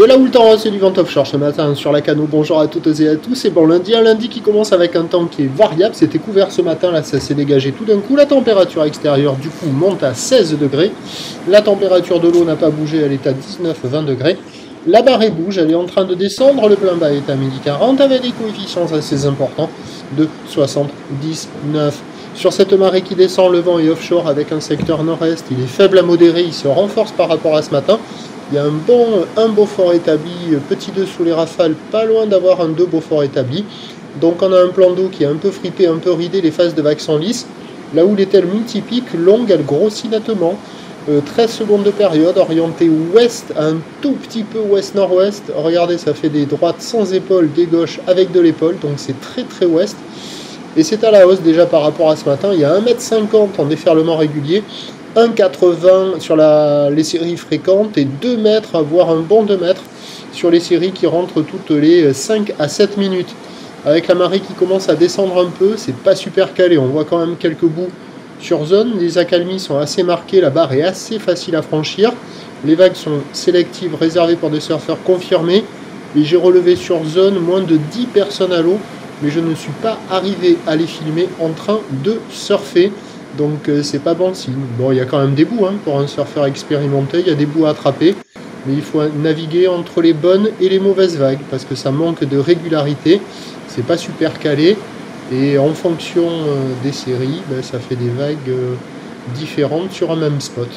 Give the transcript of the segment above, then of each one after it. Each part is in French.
De la Ultra et du vent offshore ce matin sur la Cano. Bonjour à toutes et à tous. C'est bon lundi, un lundi qui commence avec un temps qui est variable. C'était couvert ce matin, là ça s'est dégagé tout d'un coup. La température extérieure du coup monte à 16 degrés. La température de l'eau n'a pas bougé, elle est à 19-20 degrés. La marée bouge, elle est en train de descendre. Le plein bas est à 12h40 avec des coefficients assez importants de 79. Sur cette marée qui descend, le vent est offshore avec un secteur nord-est. Il est faible à modéré, il se renforce par rapport à ce matin. Il y a un Beaufort établi, petit 2 sous les rafales, pas loin d'avoir un 2 Beaufort établi. Donc on a un plan d'eau qui est un peu fripé, un peu ridé, les phases de vagues sont lisses. Là où l'ételle multiplique, longue, elle grossit nettement. 13 secondes de période, orientée ouest, un tout petit peu ouest-nord-ouest. Regardez, ça fait des droites sans épaule, des gauches avec de l'épaule, donc c'est très très ouest. Et c'est à la hausse déjà par rapport à ce matin. Il y a 1,50 m en déferlement régulier, 1,80 m sur les séries fréquentes et 2 mètres, voire un bon 2 mètres sur les séries qui rentrent toutes les 5 à 7 minutes. Avec la marée qui commence à descendre un peu, c'est pas super calé. On voit quand même quelques bouts sur zone. Les accalmies sont assez marquées, la barre est assez facile à franchir. Les vagues sont sélectives, réservées pour des surfeurs confirmés. Et j'ai relevé sur zone moins de 10 personnes à l'eau. Mais je ne suis pas arrivé à les filmer en train de surfer, donc c'est pas bon signe. Bon, il y a quand même des bouts pour un surfeur expérimenté, il y a des bouts à attraper, mais il faut naviguer entre les bonnes et les mauvaises vagues, parce que ça manque de régularité, c'est pas super calé, et en fonction des séries, ça fait des vagues différentes sur un même spot.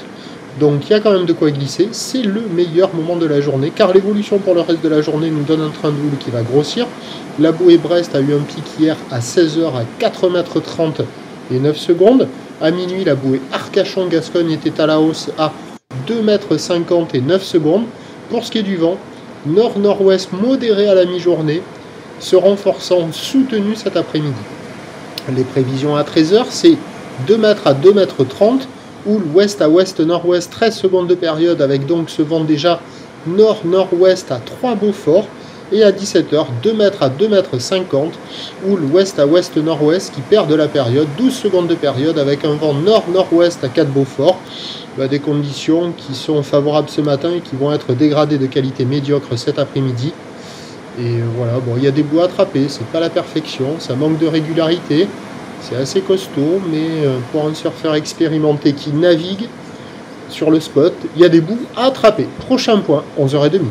Donc il y a quand même de quoi glisser, c'est le meilleur moment de la journée, car l'évolution pour le reste de la journée nous donne un train de houle qui va grossir. La bouée Brest a eu un pic hier à 16 h à 4,30 m et 9 secondes. À minuit, la bouée Arcachon-Gascogne était à la hausse à 2,50 m et 9 secondes. Pour ce qui est du vent, nord-nord-ouest modéré à la mi-journée, se renforçant soutenu cet après-midi. Les prévisions à 13 h, c'est 2 m à 2,30 m, houle ouest à ouest-nord-ouest, 13 secondes de période, avec donc ce vent déjà nord-nord-ouest à 3 Beaufort. Et à 17 h, 2 m à 2,50 m, houle ouest à ouest-nord-ouest qui perd de la période, 12 secondes de période avec un vent nord-nord-ouest à 4 Beaufort. Des conditions qui sont favorables ce matin et qui vont être dégradées de qualité médiocre cet après-midi. Et voilà, bon, il y a des bouts à attraper, c'est pas la perfection, ça manque de régularité, c'est assez costaud, mais pour un surfeur expérimenté qui navigue sur le spot, il y a des bouts à attraper. Prochain point, 11 h 30.